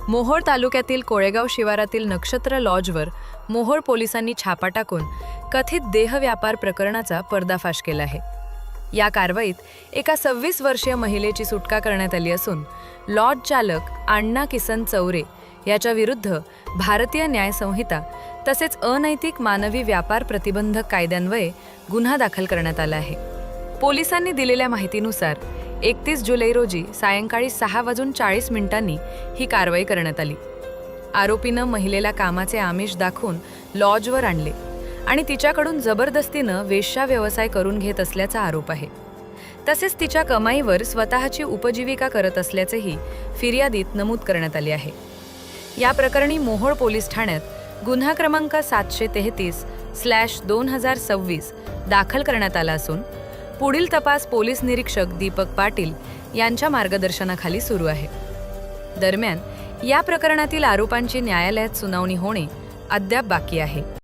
मोहोळ तालुक्यातील कोळेगाव शिवारातील नक्षत्र लॉजवर मोहोळ पोलिसांनी छापा टाकून कथित देहव्यापार प्रकरणाचा पर्दाफाश केला आहे। या कारवाईत एका 26 वर्षीय महिलेची सुटका करण्यात आली असून लॉज चालक अण्णा किसन चौरे याच्या विरुद्ध भारतीय न्याय संहिता तसेच अनैतिक मानवी व्यापार प्रतिबंधक कायद्यान्वये गुन्हा दाखल करण्यात आला आहे। पोलिसांनी दिलेल्या माहितीनुसार 31 जुलै रोजी सायंकाळी 6:40 ही कारवाई करण्यात आली। आरोपीनं महिलेला कामाचे आमिष दाखवून लॉजवर आणले आणि तिच्याकडून जबरदस्तीनं वेश्या व्यवसाय करून घेत असल्याचा आरोप आहे। तसेच तिच्या कमाईवर स्वतःची उपजीविका करत असल्याचेही फिर्यादीत नमूद करण्यात आले आहे। या प्रकरणी मोहोळ पोलीस ठाण्यात गुन्हा क्रमांक 733/2026 दाखल करण्यात आला असून पुढील तपास पोलीस निरीक्षक दीपक पाटील यांच्या मार्गदर्शनाखाली सुरू आहे। दरम्यान या प्रकरणातील आरोपांची न्यायालयात सुनावणी होणे अद्याप बाकी आहे।